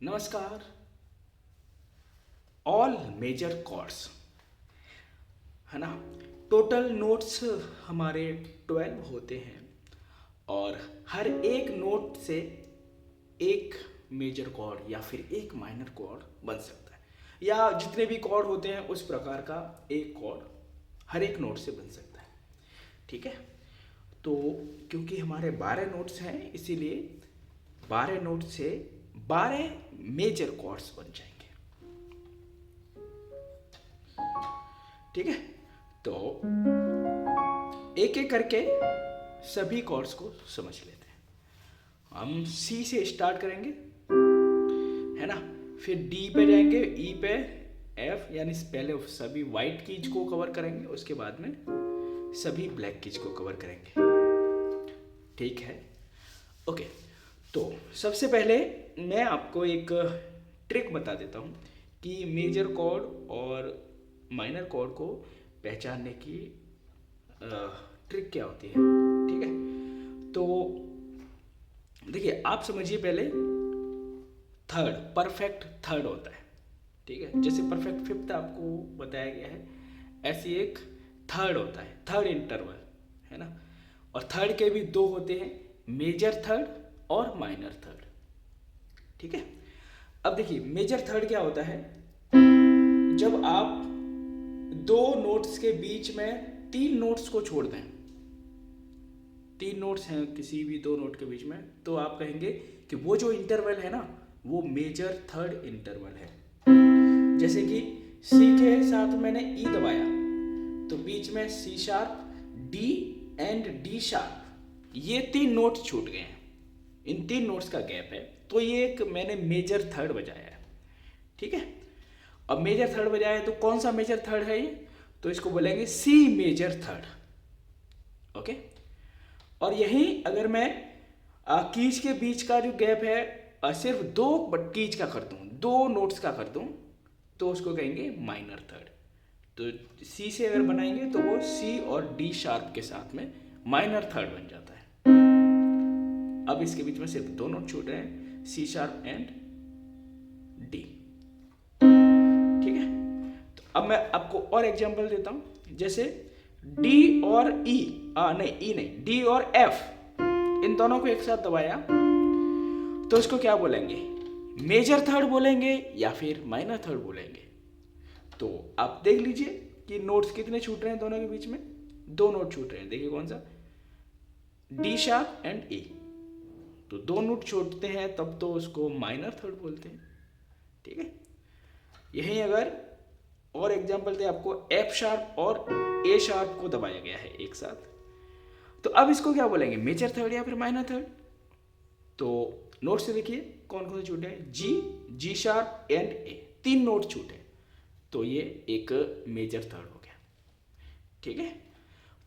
नमस्कार। All major chords, है ना। टोटल नोट्स हमारे 12 होते हैं और हर एक नोट से एक मेजर कॉर्ड या फिर एक माइनर कॉर्ड बन सकता है, या जितने भी कॉर्ड होते हैं उस प्रकार का एक कॉर्ड हर एक नोट से बन सकता है। ठीक है। तो क्योंकि हमारे 12 नोट्स हैं, इसीलिए 12 नोट से 12 मेजर कॉर्ड्स बन जाएंगे। ठीक है। तो एक एक करके सभी कॉर्ड्स को समझ लेते हैं। हम सी से स्टार्ट करेंगे, है ना। फिर डी पे जाएंगे, ई पे, एफ, यानी पहले सभी वाइट कीज को कवर करेंगे, उसके बाद में सभी ब्लैक कीज को कवर करेंगे। ठीक है। ओके। तो सबसे पहले मैं आपको एक ट्रिक बता देता हूँ कि मेजर कॉर्ड और माइनर कॉर्ड को पहचानने की ट्रिक क्या होती है। ठीक है। तो देखिए, आप समझिए पहले, थर्ड, परफेक्ट थर्ड होता है। ठीक है। जैसे परफेक्ट फिफ्थ आपको बताया गया है, ऐसी एक थर्ड होता है, थर्ड इंटरवल, है ना। और थर्ड के भी दो होते हैं, मेजर थर्ड और माइनर थर्ड। ठीक है। अब देखिए, मेजर थर्ड क्या होता है, जब आप दो नोट्स के बीच में तीन नोट्स को छोड़ दें, तीन नोट्स हैं किसी भी दो नोट के बीच में, तो आप कहेंगे कि वो जो इंटरवल है ना, वो मेजर थर्ड इंटरवल है। जैसे कि सी के साथ मैंने ई दबाया, तो बीच में C sharp, D and D sharp, ये तीन नोट छूट गए हैं, इन तीन नोट्स का गैप है, तो ये एक मैंने मेजर थर्ड बजाया है। ठीक है। अब मेजर थर्ड बजाया तो कौन सा मेजर थर्ड है ये, तो इसको बोलेंगे सी मेजर थर्ड। ओके। और यही अगर मैं कीज के बीच का जो गैप है सिर्फ दो कीज का कर दूं, दो नोट्स का कर दूं, तो उसको कहेंगे माइनर थर्ड। तो सी से अगर बनाएंगे तो वो सी और डी शार्प के साथ में माइनर थर्ड बन जाता है। अब इसके बीच में सिर्फ दो नोट छूट रहे हैं, सी शार्प एंड डी। ठीक है। तो अब मैं आपको और एग्जांपल देता हूं, जैसे डी और ई, नहीं, डी और एफ, इन दोनों को एक साथ दबाया, तो इसको क्या बोलेंगे, मेजर थर्ड बोलेंगे या फिर माइनर थर्ड बोलेंगे। तो आप देख लीजिए कि नोट्स कितने छूट रहे हैं दोनों के बीच में, दो नोट छूट रहे हैं। देखिए कौन सा, डी शार्प एंड ई। तो दो नोट छूटते हैं तब तो उसको माइनर थर्ड बोलते हैं। ठीक है। यही अगर और एग्जांपल दे आपको, एफ शार्प और ए शार्प को दबाया गया है एक साथ, तो अब इसको क्या बोलेंगे, मेजर थर्ड या फिर माइनर थर्ड। तो नोट से देखिए कौन कौन से छूटे हैं, जी, जी शार्प एंड ए, तीन नोट छूटे, तो ये एक मेजर थर्ड हो गया। ठीक है।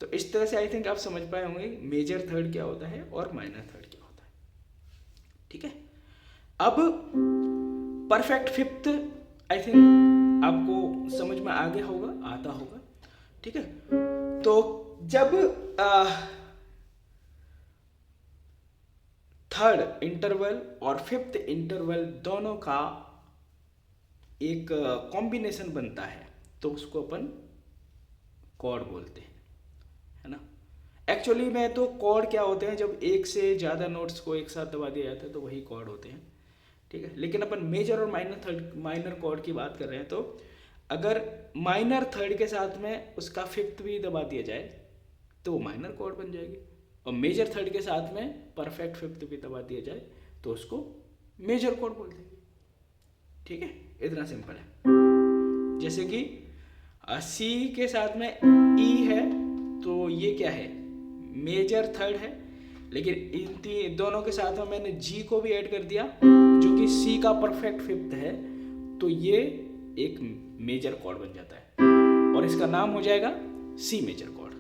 तो इस तरह से आई थिंक आप समझ पाए होंगे मेजर थर्ड क्या होता है और माइनर थर्ड क्या होता है। ठीक है। अब परफेक्ट फिफ्थ आई थिंक आपको समझ में आ गया होगा, आता होगा। ठीक है। तो जब थर्ड इंटरवल और फिफ्थ इंटरवल दोनों का एक कॉम्बिनेशन बनता है, तो उसको अपन कॉर्ड बोलते हैं, है ना। एक्चुअली में तो कॉर्ड क्या होते हैं, जब एक से ज़्यादा नोट्स को एक साथ दबा दिया जाता है तो वही कॉर्ड होते हैं। ठीक है। लेकिन अपन मेजर और माइनर कॉर्ड की बात कर रहे हैं, तो अगर माइनर थर्ड के साथ में उसका फिफ्थ भी दबा दिया जाए तो वो माइनर कॉर्ड बन जाएगी, और मेजर थर्ड के साथ में परफेक्ट फिफ्थ भी दबा दिया जाए तो उसको मेजर कॉर्ड बोल देंगे। ठीक है। इतना सिंपल है। जैसे कि सी के साथ में ई है, तो ये क्या है, मेजर थर्ड है, लेकिन इन दोनों के साथ में मैंने जी को भी ऐड कर दिया जो कि सी का परफेक्ट फिफ्थ है, तो ये एक मेजर कॉर्ड बन जाता है और इसका नाम हो जाएगा सी मेजर कॉर्ड।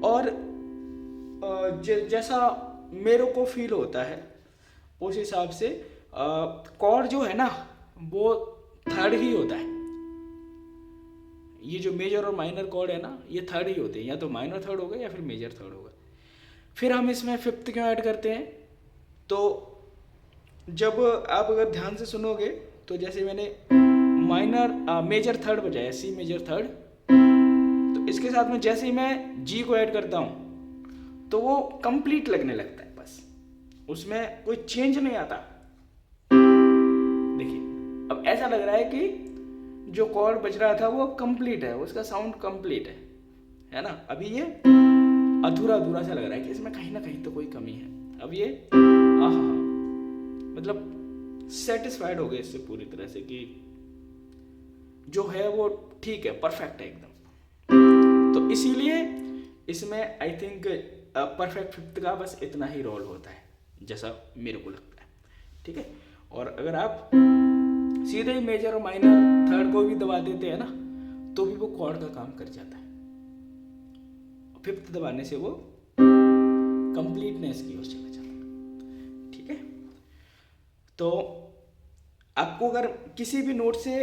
और जैसा मेरे को फील होता है उस हिसाब से कॉर्ड जो है ना, वो थर्ड ही होता है। ये जो मेजर और माइनर कॉर्ड है ना, ये थर्ड ही होते हैं, या तो माइनर थर्ड होगा या फिर मेजर थर्ड होगा। फिर हम इसमें फिफ्थ क्यों ऐड करते हैं, तो जब आप अगर ध्यान से सुनोगे तो जैसे मैंने मेजर थर्ड बजाया, सी मेजर थर्ड, तो इसके साथ में जैसे ही मैं जी को ऐड करता हूँ तो वो कंप्लीट लगने लगता है, बस उसमें कोई चेंज नहीं आता। देखिए अब ऐसा लग रहा है कि जो कॉर्ड बज रहा था वो कंप्लीट है, उसका साउंड कंप्लीट है ना। अभी ये अधूरा अधूरा सा लग रहा है कि इसमें कहीं ना कहीं तो कोई कमी है। अब ये मतलब सेटिस्फाइड हो गए इससे पूरी तरह से कि जो है वो ठीक है, परफेक्ट है एकदम। तो इसीलिए इसमें आई थिंक परफेक्ट फिफ्थ का बस इतना ही रोल होता है, जैसा मेरे को लगता है, ठीक है। और अगर आप सीधे ही मेजर और माइनर थर्ड को भी दबा देते हैं ना, तो भी वो कॉर्ड का काम कर जाता है। फिफ्थ दबाने से वो कंप्लीटनेस की ओर चला जाता है, ठीक है। तो आपको अगर किसी भी नोट से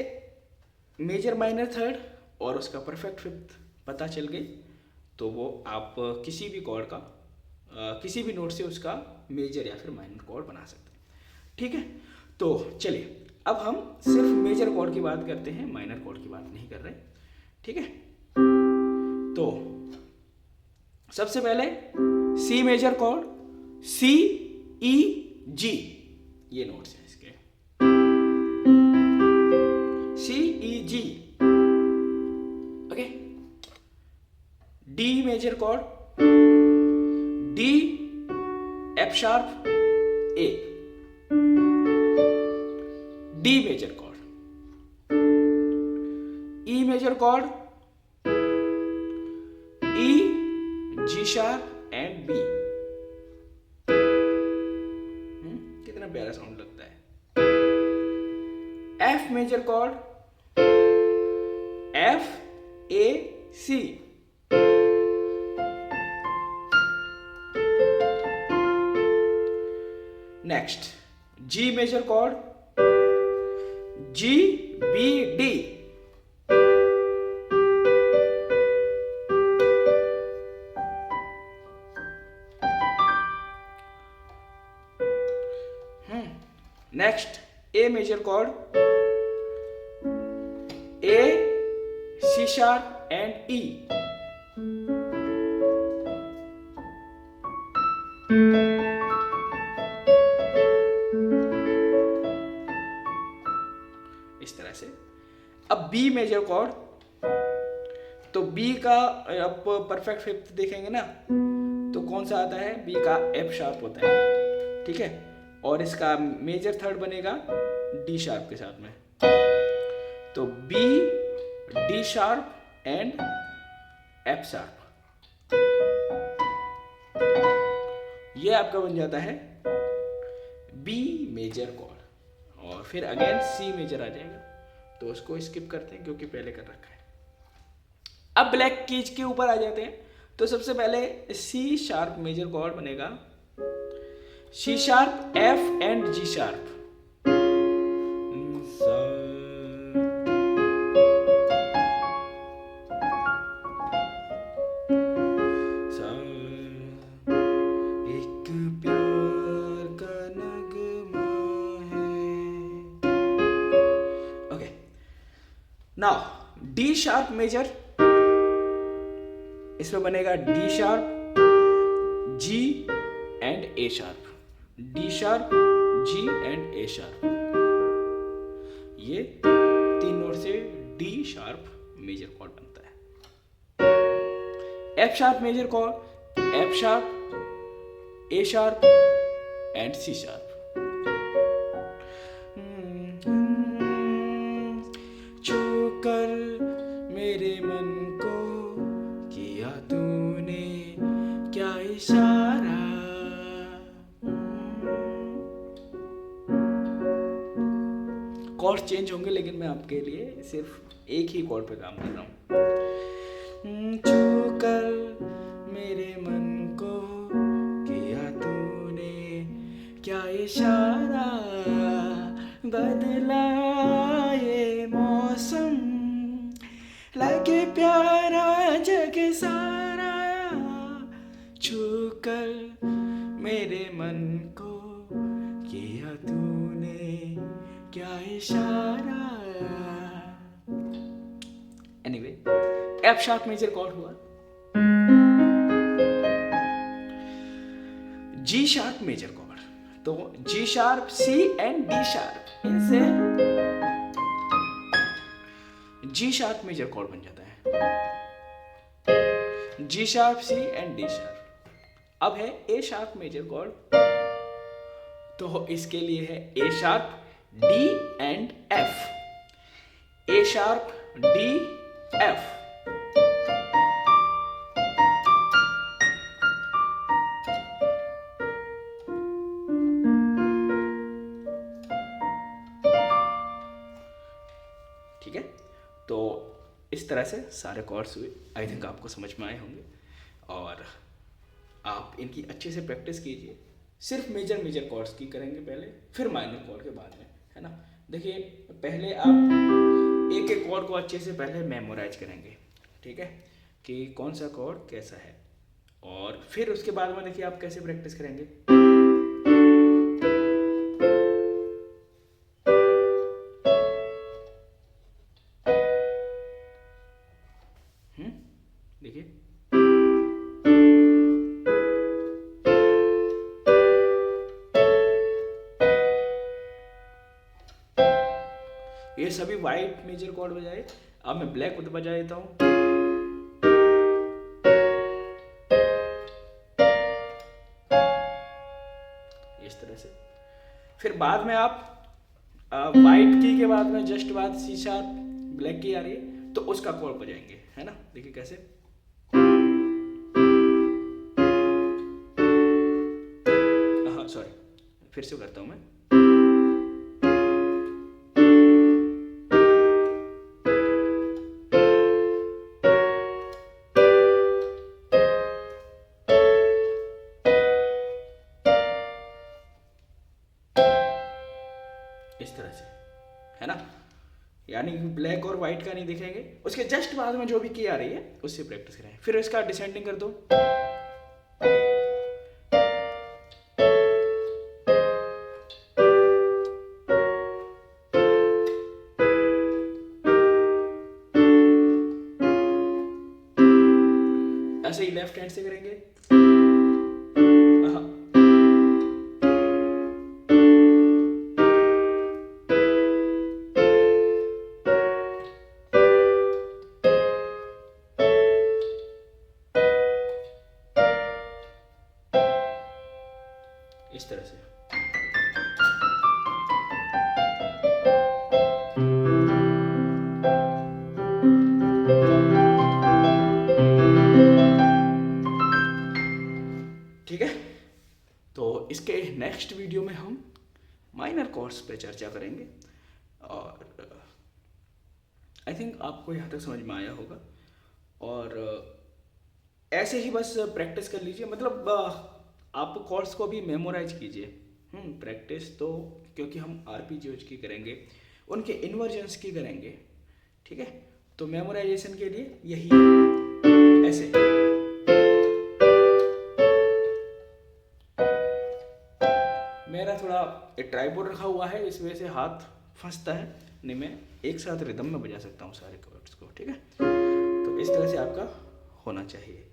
मेजर माइनर थर्ड और उसका परफेक्ट फिफ्थ पता चल गई, तो वो आप किसी भी कॉर्ड का किसी भी नोट से उसका मेजर या फिर माइनर कॉर्ड बना सकते हैं, ठीक है। तो चलिए अब हम सिर्फ मेजर कॉर्ड की बात करते हैं, माइनर कॉर्ड की बात नहीं कर रहे, ठीक है। तो सबसे पहले सी मेजर कॉर्ड, सी ई जी, ये नोट्स हैं इसके, C E G, okay. D major chord, D F sharp A, D major chord, E major chord, E G sharp and B. कितना प्यारा साउंड लगता है। F major chord, F A C, next G major chord, G B D, next A major chord, A C sharp and E, इस तरह से। अब B major chord, तो B का अब परफेक्ट फिफ्थ देखेंगे ना, तो कौन सा आता है, बी का एफ शार्प होता है, ठीक है। और इसका मेजर थर्ड बनेगा डी शार्प के साथ में, तो B D sharp and F sharp, ये आपका बन जाता है बी मेजर कॉर्ड। और फिर अगेन सी मेजर आ जाएगा, तो उसको स्किप करते हैं क्योंकि पहले कर रखा है। अब ब्लैक कीज के ऊपर आ जाते हैं, तो सबसे पहले सी शार्प मेजर कॉर्ड बनेगा, C sharp F and G sharp, एक प्यार का नगमा है, okay. Now D sharp major, इसमें बनेगा D sharp G and A sharp, D sharp G and A sharp, ये तीन नोट से डी शार्प मेजर कॉर्ड बनता है। F sharp major chord, F sharp A sharp and C sharp. छू कर मेरे मन को किया तूने क्या इशारा, कॉर्ड चेंज होंगे लेकिन मैं आपके लिए सिर्फ एक ही कॉर्ड पे काम कर रहा हूँ। छू कर मेरे मन को किया तूने क्या इशारा, बदला ये मौसम, लगे प्यारा जग सारा, छू कर मेरे मन को किया तूने क्या इशारा। Anyway, F sharp major chord हुआ, जी शार्प मेजर कॉर्ड, तो G sharp, C and D sharp, इनसे जी शार्प मेजर कॉर्ड बन जाता है। G sharp, C and D sharp. अब है ए शार्प मेजर कॉर्ड, तो इसके लिए है A sharp, D and F. A sharp, D, F. ठीक है, तो इस तरह से सारे कॉर्ड्स हुए। आई थिंक आपको समझ में आए होंगे और आप इनकी अच्छे से प्रैक्टिस कीजिए। सिर्फ मेजर कॉर्ड्स की करेंगे पहले, फिर माइनर कॉर्ड के बाद में, है ना। देखिए, पहले आप एक एक कॉर्ड को अच्छे से पहले मेमोराइज करेंगे, ठीक है, कि कौन सा कॉर्ड कैसा है, और फिर उसके बाद में देखिए आप कैसे प्रैक्टिस करेंगे। देखिए, ये सभी वाइट मेजर कॉर्ड बजाए, अब मैं ब्लैक बजा देता हूं। इस तरह से। फिर बाद में आप वाइट की के बाद में जस्ट बाद सी शार्प ब्लैक की आ रही है, तो उसका कॉर्ड बजाएंगे, है ना। देखिए कैसे, हाँ सॉरी, फिर से करता हूं मैं। इस तरह से, है ना, यानी ब्लैक और व्हाइट का नहीं दिखेंगे, उसके जस्ट बाद में जो भी की आ रही है उससे प्रैक्टिस करें। फिर इसका डिसेंडिंग कर दो, ऐसे ही लेफ्ट हैंड से करेंगे। इस तरह से। ठीक है, तो इसके नेक्स्ट वीडियो में हम माइनर कॉर्ड्स पे चर्चा करेंगे, और आई थिंक आपको यहाँ तक समझ में आया होगा। और ऐसे ही बस प्रैक्टिस कर लीजिए, मतलब आप कॉर्ड्स को भी मेमोराइज कीजिए। प्रैक्टिस तो, क्योंकि हम आरपीजीओज की करेंगे, उनके इन्वर्जन्स की करेंगे, ठीक है। तो मेमोराइजेशन के लिए यही ऐसे, मेरा थोड़ा ट्राइपॉड रखा हुआ है, इस वजह से हाथ फंसता है, नहीं मैं एक साथ रिदम में बजा सकता हूँ सारे कॉर्ड्स को, ठीक है। तो इस तरह से आपका होना चाहिए,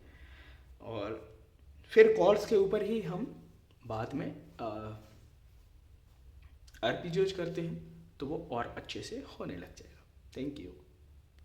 और फिर कॉर्ड्स के ऊपर ही हम बाद में आरपीजीओज करते हैं, तो वो और अच्छे से होने लग जाएगा। Thank you.